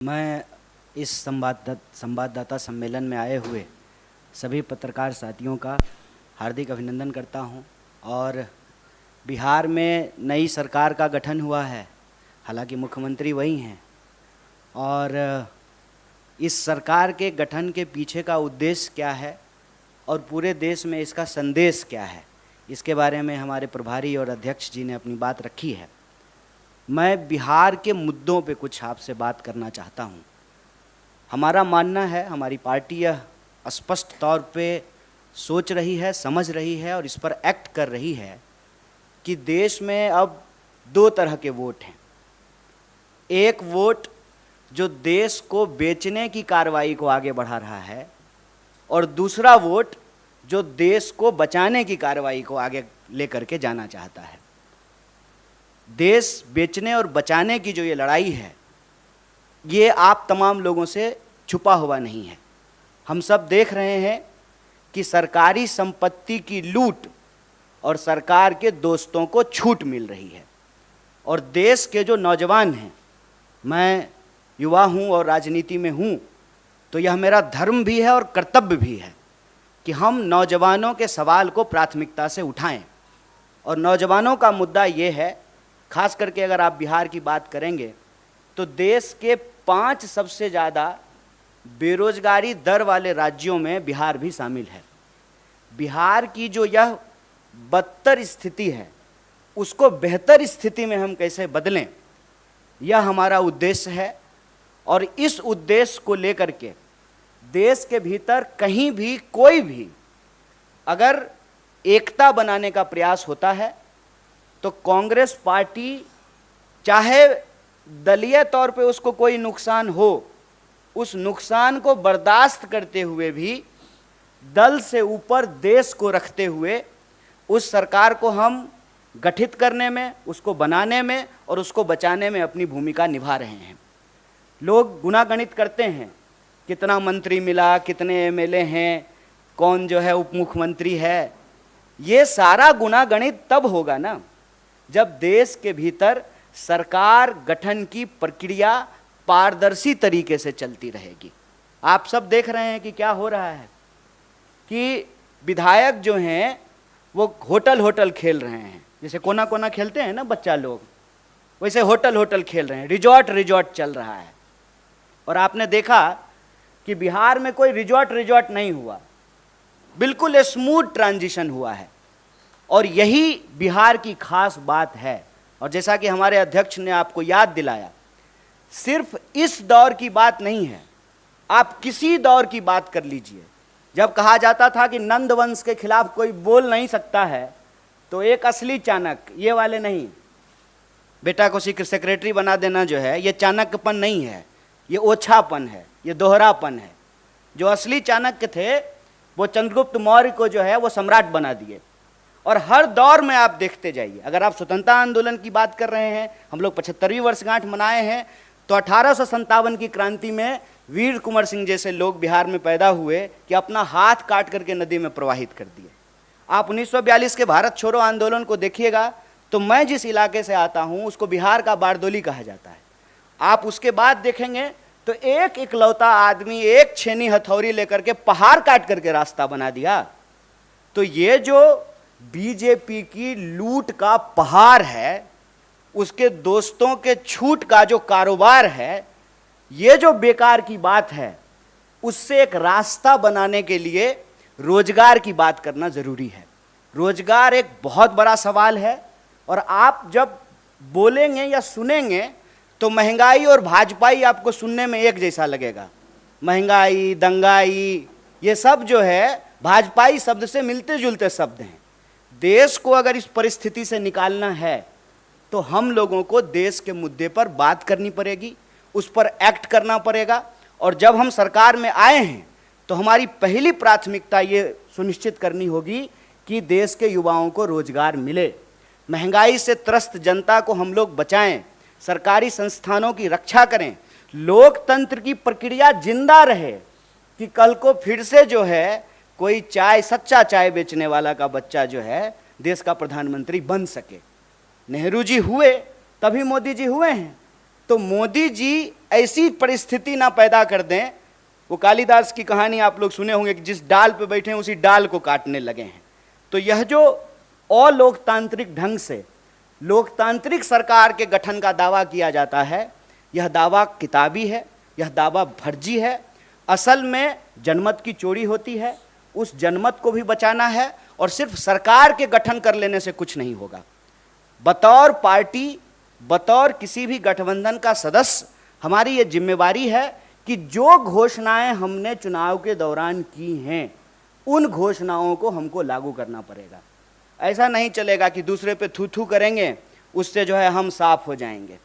मैं इस संवाददाता सम्मेलन में आए हुए सभी पत्रकार साथियों का हार्दिक अभिनंदन करता हूं। और बिहार में नई सरकार का गठन हुआ है, हालांकि मुख्यमंत्री वही हैं, और इस सरकार के गठन के पीछे का उद्देश्य क्या है और पूरे देश में इसका संदेश क्या है, इसके बारे में हमारे प्रभारी और अध्यक्ष जी ने अपनी बात रखी है। मैं बिहार के मुद्दों पे कुछ आपसे बात करना चाहता हूँ। हमारा मानना है, हमारी पार्टी यह स्पष्ट तौर पे सोच रही है, समझ रही है और इस पर एक्ट कर रही है कि देश में अब दो तरह के वोट हैं। एक वोट जो देश को बेचने की कार्रवाई को आगे बढ़ा रहा है और दूसरा वोट जो देश को बचाने की कार्रवाई को आगे लेकर के जाना चाहता है। देश बेचने और बचाने की जो ये लड़ाई है, ये आप तमाम लोगों से छुपा हुआ नहीं है। हम सब देख रहे हैं कि सरकारी संपत्ति की लूट और सरकार के दोस्तों को छूट मिल रही है। और देश के जो नौजवान हैं, मैं युवा हूँ और राजनीति में हूँ, तो यह मेरा धर्म भी है और कर्तव्य भी है कि हम नौजवानों के सवाल को प्राथमिकता से उठाएं। और नौजवानों का मुद्दा ये है, खास करके अगर आप बिहार की बात करेंगे तो देश के 5 सबसे ज़्यादा बेरोजगारी दर वाले राज्यों में बिहार भी शामिल है। बिहार की जो यह बदतर स्थिति है, उसको बेहतर स्थिति में हम कैसे बदलें, यह हमारा उद्देश्य है। और इस उद्देश्य को लेकर के देश के भीतर कहीं भी कोई भी अगर एकता बनाने का प्रयास होता है तो कांग्रेस पार्टी, चाहे दलीय तौर पे उसको कोई नुकसान हो, उस नुकसान को बर्दाश्त करते हुए भी दल से ऊपर देश को रखते हुए उस सरकार को हम गठित करने में, उसको बनाने में और उसको बचाने में अपनी भूमिका निभा रहे हैं। लोग गुणागणित करते हैं, कितना मंत्री मिला, कितने एमएलए हैं, कौन जो है उप मुख्यमंत्री है। ये सारा गुणागणित तब होगा ना जब देश के भीतर सरकार गठन की प्रक्रिया पारदर्शी तरीके से चलती रहेगी। आप सब देख रहे हैं कि क्या हो रहा है कि विधायक जो हैं वो होटल खेल रहे हैं। जैसे कोना कोना खेलते हैं ना बच्चा लोग, वैसे होटल खेल रहे हैं, रिजॉर्ट चल रहा है। और आपने देखा कि बिहार में कोई रिजॉर्ट नहीं हुआ, बिल्कुल स्मूथ ट्रांजिशन हुआ है। और यही बिहार की खास बात है। और जैसा कि हमारे अध्यक्ष ने आपको याद दिलाया, सिर्फ इस दौर की बात नहीं है, आप किसी दौर की बात कर लीजिए। जब कहा जाता था कि नंद वंश के खिलाफ कोई बोल नहीं सकता है, तो एक असली चाणक्य, ये वाले नहीं, बेटा को सेक्रेटरी बना देना जो है, ये चाणक्यपन नहीं है, ये ओछापन है, ये दोहरापन है। जो असली चाणक्य थे वो चंद्रगुप्त मौर्य को जो है वो सम्राट बना दिए। और हर दौर में आप देखते जाइए, अगर आप स्वतंत्रता आंदोलन की बात कर रहे हैं, हम लोग 75वीं वर्षगांठ मनाए हैं, तो 1857 की क्रांति में वीर कुंवर सिंह जैसे लोग बिहार में पैदा हुए कि अपना हाथ काट करके नदी में प्रवाहित कर दिए। आप 1942 के भारत छोड़ो आंदोलन को देखिएगा, तो मैं जिस इलाके से आता हूँ उसको बिहार का बारदोली कहा जाता है। आप उसके बाद देखेंगे तो एक इकलौता आदमी एक छेनी हथौड़ी लेकर के पहाड़ काट करके रास्ता बना दिया। तो ये जो बीजेपी की लूट का पहाड़ है, उसके दोस्तों के छूट का जो कारोबार है, ये जो बेकार की बात है, उससे एक रास्ता बनाने के लिए रोजगार की बात करना जरूरी है। रोजगार एक बहुत बड़ा सवाल है। और आप जब बोलेंगे या सुनेंगे तो महंगाई और भाजपाई आपको सुनने में एक जैसा लगेगा। महंगाई, दंगाई, ये सब जो है भाजपाई शब्द से मिलते जुलते शब्द हैं। देश को अगर इस परिस्थिति से निकालना है तो हम लोगों को देश के मुद्दे पर बात करनी पड़ेगी, उस पर एक्ट करना पड़ेगा। और जब हम सरकार में आए हैं तो हमारी पहली प्राथमिकता ये सुनिश्चित करनी होगी कि देश के युवाओं को रोजगार मिले, महंगाई से त्रस्त जनता को हम लोग बचाएं, सरकारी संस्थानों की रक्षा करें, लोकतंत्र की प्रक्रिया जिंदा रहे कि कल को फिर से जो है कोई सच्चा चाय बेचने वाला का बच्चा जो है देश का प्रधानमंत्री बन सके। नेहरू जी हुए तभी मोदी जी हुए हैं। तो मोदी जी ऐसी परिस्थिति ना पैदा कर दें। वो कालिदास की कहानी आप लोग सुने होंगे कि जिस डाल पे बैठे हैं उसी डाल को काटने लगे हैं। तो यह जो अलोकतांत्रिक ढंग से लोकतांत्रिक सरकार के गठन का दावा किया जाता है, यह दावा किताबी है, यह दावा फर्जी है। असल में जनमत की चोरी होती है, उस जनमत को भी बचाना है और सिर्फ सरकार के गठन कर लेने से कुछ नहीं होगा। बतौर पार्टी, बतौर किसी भी गठबंधन का सदस्य हमारी ये जिम्मेवारी है कि जो घोषणाएं हमने चुनाव के दौरान की हैं उन घोषणाओं को हमको लागू करना पड़ेगा। ऐसा नहीं चलेगा कि दूसरे पे थू थू करेंगे, उससे जो है हम साफ हो जाएंगे।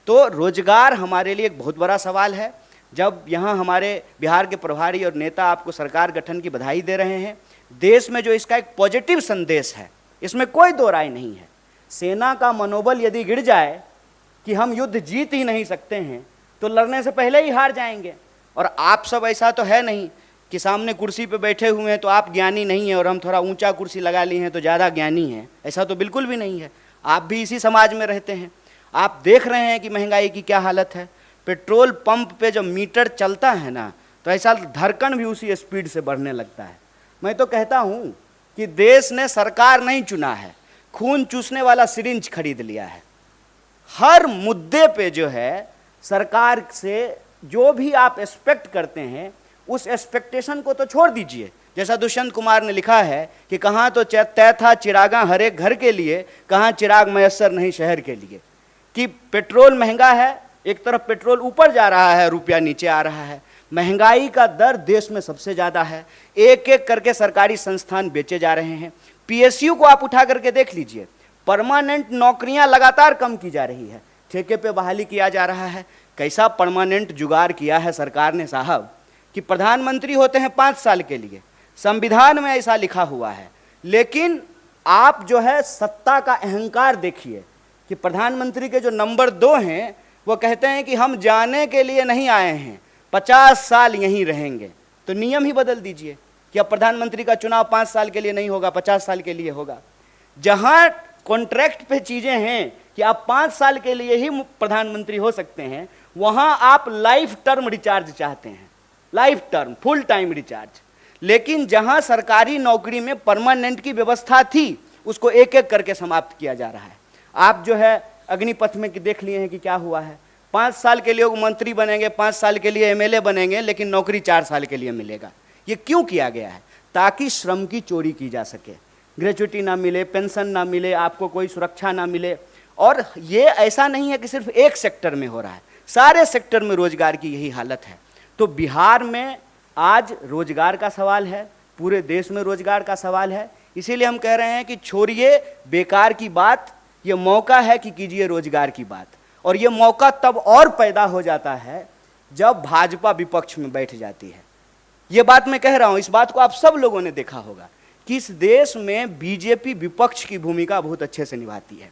तो रोजगार हमारे लिए एक बहुत बड़ा सवाल है। जब यहाँ हमारे बिहार के प्रभारी और नेता आपको सरकार गठन की बधाई दे रहे हैं, देश में जो इसका एक पॉजिटिव संदेश है, इसमें कोई दो राय नहीं है। सेना का मनोबल यदि गिर जाए कि हम युद्ध जीत ही नहीं सकते हैं तो लड़ने से पहले ही हार जाएंगे। और आप सब ऐसा तो है नहीं कि सामने कुर्सी पे बैठे हुए हैं तो आप ज्ञानी नहीं हैं और हम थोड़ा ऊंचा कुर्सी लगा लिए हैं तो ज़्यादा ज्ञानी हैं, ऐसा तो बिल्कुल भी नहीं है। आप भी इसी समाज में रहते हैं। आप देख रहे हैं कि महंगाई की क्या हालत है। पेट्रोल पंप पे जब मीटर चलता है ना तो ऐसा धड़कन भी उसी स्पीड से बढ़ने लगता है। मैं तो कहता हूँ कि देश ने सरकार नहीं चुना है, खून चूसने वाला सिरिंज खरीद लिया है। हर मुद्दे पे जो है सरकार से जो भी आप एक्सपेक्ट करते हैं उस एक्सपेक्टेशन को तो छोड़ दीजिए। जैसा दुष्यंत कुमार ने लिखा है कि कहाँ तो तय था चिरागा हर एक घर के लिए, कहाँ चिराग मयस्सर नहीं शहर के लिए। कि पेट्रोल महंगा है, एक तरफ पेट्रोल ऊपर जा रहा है, रुपया नीचे आ रहा है। महंगाई का दर देश में सबसे ज़्यादा है। एक एक करके सरकारी संस्थान बेचे जा रहे हैं। पीएसयू को आप उठा करके देख लीजिए, परमानेंट नौकरियां लगातार कम की जा रही है, ठेके पे बहाली किया जा रहा है। कैसा परमानेंट जुगाड़ किया है सरकार ने साहब कि प्रधानमंत्री होते हैं 5 साल के लिए, संविधान में ऐसा लिखा हुआ है। लेकिन आप जो है सत्ता का अहंकार देखिए कि प्रधानमंत्री के जो नंबर 2 हैं वो कहते हैं कि हम जाने के लिए नहीं आए हैं, 50 साल यहीं रहेंगे। तो नियम ही बदल दीजिए कि अब प्रधानमंत्री का चुनाव 5 साल के लिए नहीं होगा, 50 साल के लिए होगा। जहां कॉन्ट्रैक्ट पे चीजें हैं कि आप 5 साल के लिए ही प्रधानमंत्री हो सकते हैं, वहां आप लाइफ टर्म रिचार्ज चाहते हैं, life term full time recharge. लेकिन जहां सरकारी नौकरी में परमानेंट की व्यवस्था थी उसको एक एक करके समाप्त किया जा रहा है। आप जो है अग्निपथ में देख लिए हैं कि क्या हुआ है। 5 साल के लिए मंत्री बनेंगे, 5 साल के लिए एमएलए बनेंगे, लेकिन नौकरी 4 साल के लिए मिलेगा। ये क्यों किया गया है? ताकि श्रम की चोरी की जा सके, ग्रेच्युटी ना मिले, पेंशन ना मिले, आपको कोई सुरक्षा ना मिले। और ये ऐसा नहीं है कि सिर्फ एक सेक्टर में हो रहा है, सारे सेक्टर में रोजगार की यही हालत है। तो बिहार में आज रोजगार का सवाल है, पूरे देश में रोजगार का सवाल है। इसीलिए हम कह रहे हैं कि छोड़िए बेकार की बात, ये मौका है कि कीजिए रोजगार की बात। और ये मौका तब और पैदा हो जाता है जब भाजपा विपक्ष में बैठ जाती है। ये बात मैं कह रहा हूं, इस बात को आप सब लोगों ने देखा होगा कि इस देश में बीजेपी विपक्ष की भूमिका बहुत अच्छे से निभाती है।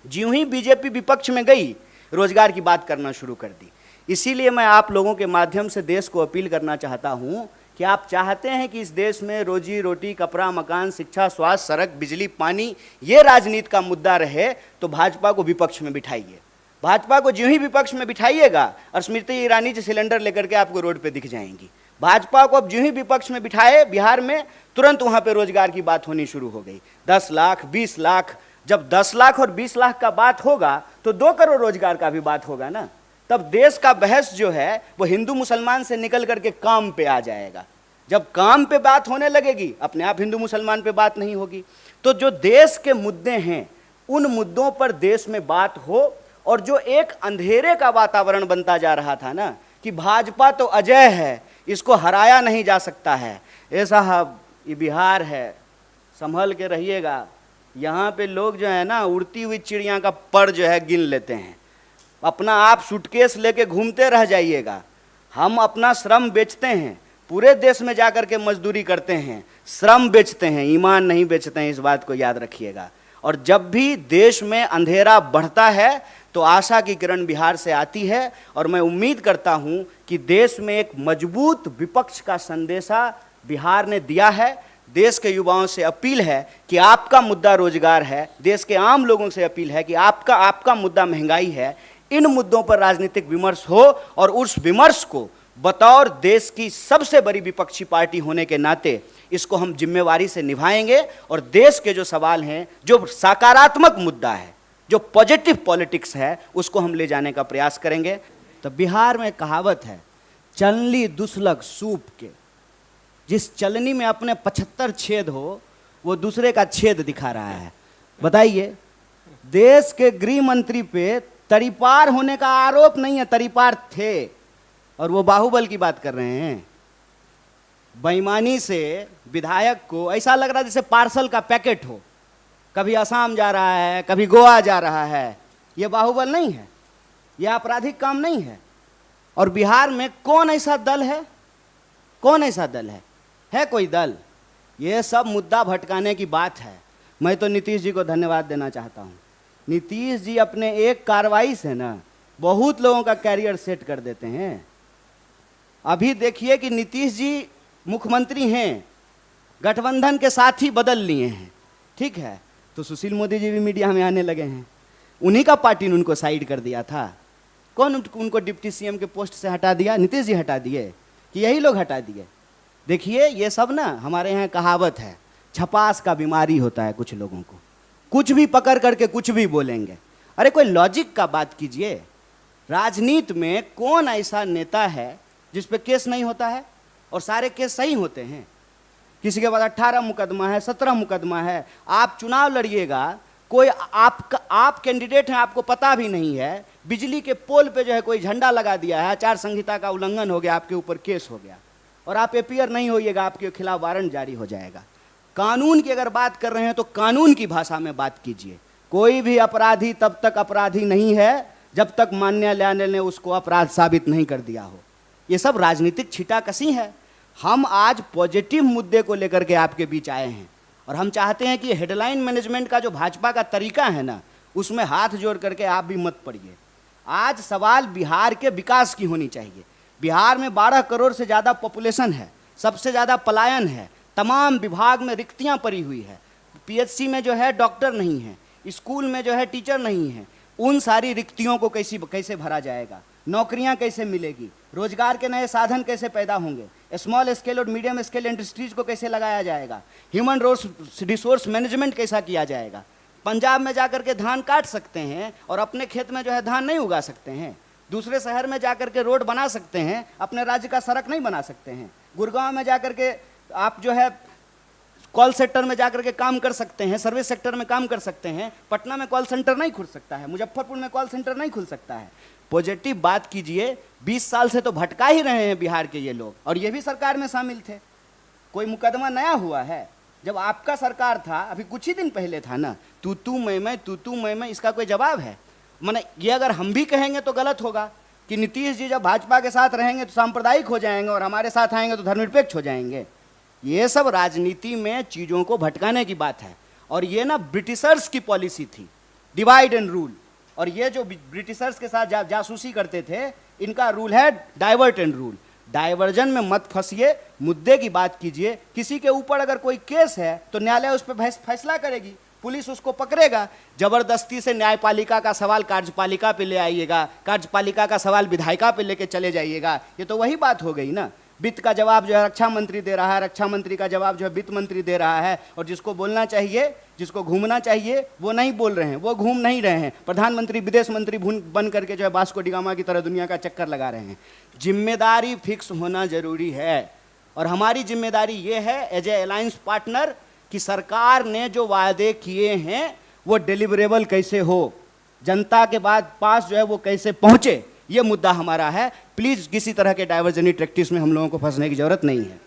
ज्यों ही बीजेपी विपक्ष में गई, रोजगार की बात करना शुरू कर दी। इसीलिए मैं आप लोगों के माध्यम से देश को अपील करना चाहता हूं कि आप चाहते हैं कि इस देश में रोजी रोटी, कपड़ा, मकान, शिक्षा, स्वास्थ्य, सड़क, बिजली, पानी, ये राजनीति का मुद्दा रहे तो भाजपा को विपक्ष में बिठाइए। भाजपा को ज्यों ही विपक्ष में बिठाइएगा और स्मृति ईरानी जी सिलेंडर लेकर के आपको रोड पे दिख जाएंगी। भाजपा को अब ज्यों ही विपक्ष में बिठाए बिहार में, तुरंत वहां पे रोजगार की बात होनी शुरू हो गई। 10 लाख, 20 लाख, जब 10 लाख और 20 लाख का बात होगा तो 2 करोड़ रोजगार का भी बात होगा ना। तब देश का बहस जो है वो हिंदू मुसलमान से निकल करके काम पे आ जाएगा। जब काम पे बात होने लगेगी, अपने आप हिंदू मुसलमान पे बात नहीं होगी। तो जो देश के मुद्दे हैं उन मुद्दों पर देश में बात हो। और जो एक अंधेरे का वातावरण बनता जा रहा था ना कि भाजपा तो अजय है, इसको हराया नहीं जा सकता है, ए साहब ये बिहार है, संभल के रहिएगा। यहाँ पे लोग जो है ना उड़ती हुई चिड़िया का पर जो है गिन लेते हैं। अपना आप सूटकेस लेके घूमते रह जाइएगा। हम अपना श्रम बेचते हैं, पूरे देश में जाकर के मजदूरी करते हैं, श्रम बेचते हैं, ईमान नहीं बेचते हैं, इस बात को याद रखिएगा। और जब भी देश में अंधेरा बढ़ता है तो आशा की किरण बिहार से आती है। और मैं उम्मीद करता हूं कि देश में एक मजबूत विपक्ष का संदेशा बिहार ने दिया है। देश के युवाओं से अपील है कि आपका मुद्दा रोजगार है, देश के आम लोगों से अपील है कि आपका मुद्दा महंगाई है। इन मुद्दों पर राजनीतिक विमर्श हो और उस विमर्श को बतौर देश की सबसे बड़ी विपक्षी पार्टी होने के नाते इसको हम जिम्मेवारी से निभाएंगे और देश के जो सवाल हैं, जो सकारात्मक मुद्दा है, जो पॉजिटिव पॉलिटिक्स है, उसको हम ले जाने का प्रयास करेंगे। तो बिहार में कहावत है, चलनी दुसलक सूप के, जिस चलनी में अपने 75 छेद हो वो दूसरे का छेद दिखा रहा है। बताइए, देश के गृह मंत्री पे तरीपार होने का आरोप नहीं है, तरीपार थे, और वो बाहुबल की बात कर रहे हैं। बेईमानी से विधायक को ऐसा लग रहा है जैसे पार्सल का पैकेट हो, कभी असम जा रहा है, कभी गोवा जा रहा है। ये बाहुबल नहीं है, ये आपराधिक काम नहीं है। और बिहार में कौन ऐसा दल है, कौन ऐसा दल है कोई दल? ये सब मुद्दा भटकाने की बात है। मैं तो नीतीश जी को धन्यवाद देना चाहता हूँ। नीतीश जी अपने एक कार्रवाई से ना बहुत लोगों का कैरियर सेट कर देते हैं। अभी देखिए कि नीतीश जी मुख्यमंत्री हैं, गठबंधन के साथ ही बदल लिए हैं, ठीक है, तो सुशील मोदी जी भी मीडिया में आने लगे हैं। उन्हीं का पार्टी ने उनको साइड कर दिया था। कौन उनको डिप्टी सीएम के पोस्ट से हटा दिया? नीतीश जी हटा दिए कि यही लोग हटा दिए? देखिए, ये सब ना हमारे यहाँ कहावत है, छपास का बीमारी होता है कुछ लोगों को, कुछ भी पकड़ करके कुछ भी बोलेंगे। अरे कोई लॉजिक का बात कीजिए। राजनीति में कौन ऐसा नेता है जिस पे केस नहीं होता है और सारे केस सही होते हैं? किसी के पास 18 मुकदमा है, 17 मुकदमा है। आप चुनाव लड़िएगा, कोई आप कैंडिडेट हैं, आपको पता भी नहीं है, बिजली के पोल पे जो है कोई झंडा लगा दिया है, आचार संहिता का उल्लंघन हो गया, आपके ऊपर केस हो गया और आप एपीयर नहीं होइएगा, आपके खिलाफ वारंट जारी हो जाएगा। कानून की अगर बात कर रहे हैं तो कानून की भाषा में बात कीजिए। कोई भी अपराधी तब तक अपराधी नहीं है जब तक न्यायालय ने उसको अपराध साबित नहीं कर दिया हो। ये सब राजनीतिक छीटाकशी है। हम आज पॉजिटिव मुद्दे को लेकर के आपके बीच आए हैं और हम चाहते हैं कि हेडलाइन मैनेजमेंट का जो भाजपा का तरीका है ना, उसमें हाथ जोड़ करके आप भी मत पड़िए। आज सवाल बिहार के विकास की होनी चाहिए। बिहार में 12 करोड़ से ज़्यादा पॉपुलेशन है, सबसे ज़्यादा पलायन है, तमाम विभाग में रिक्तियां पड़ी हुई है, पीएचसी में जो है डॉक्टर नहीं है, स्कूल में जो है टीचर नहीं है। उन सारी रिक्तियों को कैसे भरा जाएगा? नौकरियां कैसे मिलेगी? रोजगार के नए साधन कैसे पैदा होंगे? स्मॉल स्केल और मीडियम स्केल इंडस्ट्रीज को कैसे लगाया जाएगा? ह्यूमन रिसोर्स मैनेजमेंट कैसा किया जाएगा? पंजाब में जाकर के धान काट सकते हैं और अपने खेत में जो है धान नहीं उगा सकते हैं। दूसरे शहर में जाकर के रोड बना सकते हैं, अपने राज्य का सड़क नहीं बना सकते हैं। गुड़गांव में जाकर के आप जो है कॉल सेंटर में जाकर के काम कर सकते हैं, सर्विस सेक्टर में काम कर सकते हैं। पटना में कॉल सेंटर नहीं खुल सकता है, मुजफ्फरपुर में कॉल सेंटर नहीं खुल सकता है। पॉजिटिव बात कीजिए। 20 साल से तो भटका ही रहे हैं बिहार के ये लोग, और ये भी सरकार में शामिल थे। कोई मुकदमा नया हुआ है? जब आपका सरकार था, अभी कुछ ही दिन पहले था ना, तू मैं, इसका कोई जवाब है? माने ये अगर हम भी कहेंगे तो गलत होगा कि नीतीश जी जब भाजपा के साथ रहेंगे तो सांप्रदायिक हो जाएंगे और हमारे साथ आएंगे तो धर्मनिरपेक्ष हो जाएंगे। ये सब राजनीति में चीज़ों को भटकाने की बात है। और ये ना ब्रिटिशर्स की पॉलिसी थी, डिवाइड एंड रूल। और ये जो ब्रिटिशर्स के साथ जासूसी करते थे, इनका रूल है डाइवर्ट एंड रूल। डाइवर्जन में मत फंसिए, मुद्दे की बात कीजिए। किसी के ऊपर अगर कोई केस है तो न्यायालय उस पर फैसला करेगी, पुलिस उसको पकड़ेगा। जबरदस्ती से न्यायपालिका का सवाल कार्यपालिका पे ले आइएगा, कार्यपालिका का सवाल विधायिका पे लेके चले जाइएगा, ये तो वही बात हो गई ना। वित्त का जवाब जो है रक्षा मंत्री दे रहा है, रक्षा मंत्री का जवाब जो है वित्त मंत्री दे रहा है, और जिसको बोलना चाहिए, जिसको घूमना चाहिए, वो नहीं बोल रहे हैं, वो घूम नहीं रहे हैं। प्रधानमंत्री विदेश मंत्री बन करके जो है वास्को डिगामा की तरह दुनिया का चक्कर लगा रहे हैं। जिम्मेदारी फिक्स होना जरूरी है, और हमारी जिम्मेदारी ये है एज ए अलायंस पार्टनर कि सरकार ने जो वादे किए हैं वो डिलीवरेबल कैसे हो, जनता के पास जो है वो कैसे पहुंचे, ये मुद्दा हमारा है। प्लीज किसी तरह के डाइवर्जनी प्रैक्टिस में हम लोगों को फंसने की जरूरत नहीं है।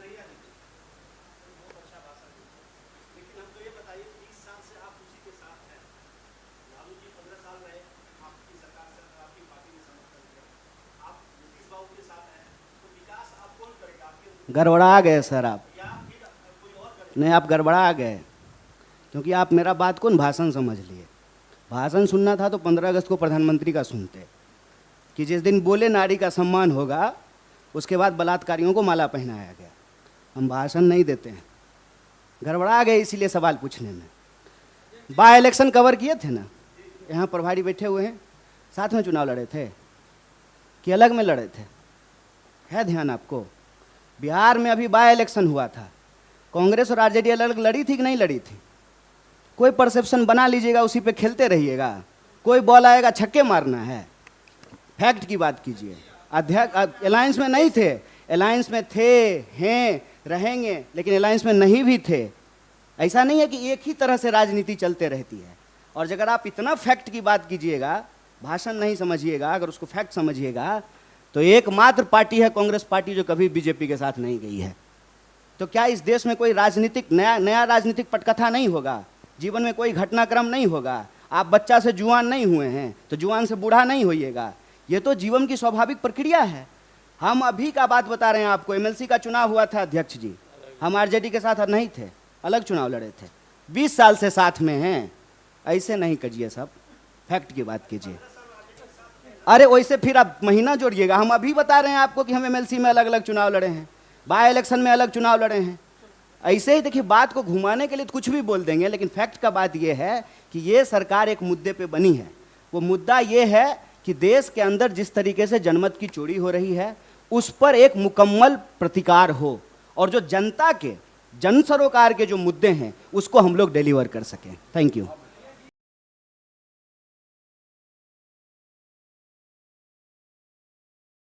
गड़बड़ा गए सर आप, नहीं आप गड़बड़ा गए, क्योंकि आप मेरा बात कौन भाषण समझ लिए। भाषण सुनना था तो 15 अगस्त को प्रधानमंत्री का सुनते कि जिस दिन बोले नारी का सम्मान होगा, उसके बाद बलात्कारियों को माला पहनाया गया। हम भाषण नहीं देते हैं, गड़बड़ा गए इसीलिए सवाल पूछने में। बाय इलेक्शन कवर किए थे ना, यहाँ प्रभारी बैठे हुए हैं, साथ में चुनाव लड़े थे कि अलग में लड़े थे? है ध्यान आपको? बिहार में अभी बाय इलेक्शन हुआ था, कांग्रेस और आरजेडी अलग लड़ी थी कि नहीं लड़ी थी? कोई परसेप्शन बना लीजिएगा, उसी पे खेलते रहिएगा। कोई बॉल आएगा छक्के मारना है? फैक्ट की बात कीजिए। अध्यक्ष अलायंस में नहीं थे, अलायंस में थे, हैं, रहेंगे, लेकिन अलायंस में नहीं भी थे। ऐसा नहीं है कि एक ही तरह से राजनीति चलते रहती है। और अगर आप इतना फैक्ट की बात कीजिएगा, भाषण नहीं समझिएगा, अगर उसको फैक्ट समझिएगा, तो एकमात्र पार्टी है कांग्रेस पार्टी जो कभी बीजेपी के साथ नहीं गई है। तो क्या इस देश में कोई राजनीतिक नया राजनीतिक पटकथा नहीं होगा? जीवन में कोई घटनाक्रम नहीं होगा? आप बच्चा से जुआन नहीं हुए हैं तो जुआन से बूढ़ा नहीं होइएगा। ये तो जीवन की स्वाभाविक प्रक्रिया है। हम अभी का बात बता रहे हैं आपको। एमएलसी का चुनाव हुआ था अध्यक्ष जी, हम आरजेडी के साथ नहीं थे, अलग चुनाव लड़े थे। 20 साल से साथ में हैं। ऐसे नहीं कीजिए सब, फैक्ट की बात कीजिए। अरे वैसे फिर आप महीना जोड़िएगा। हम अभी बता रहे हैं आपको कि हम एमएलसी में अलग अलग चुनाव लड़े हैं, बाय इलेक्शन में अलग चुनाव लड़े हैं। ऐसे ही देखिए, बात को घुमाने के लिए तो कुछ भी बोल देंगे, लेकिन फैक्ट का बात यह है कि ये सरकार एक मुद्दे पे बनी है। वो मुद्दा ये है कि देश के अंदर जिस तरीके से जनमत की चोरी हो रही है, उस पर एक मुकम्मल प्रतिकार हो, और जो जनता के जन सरोकार के जो मुद्दे हैं उसको हम लोग डिलीवर कर सकें। Thank you.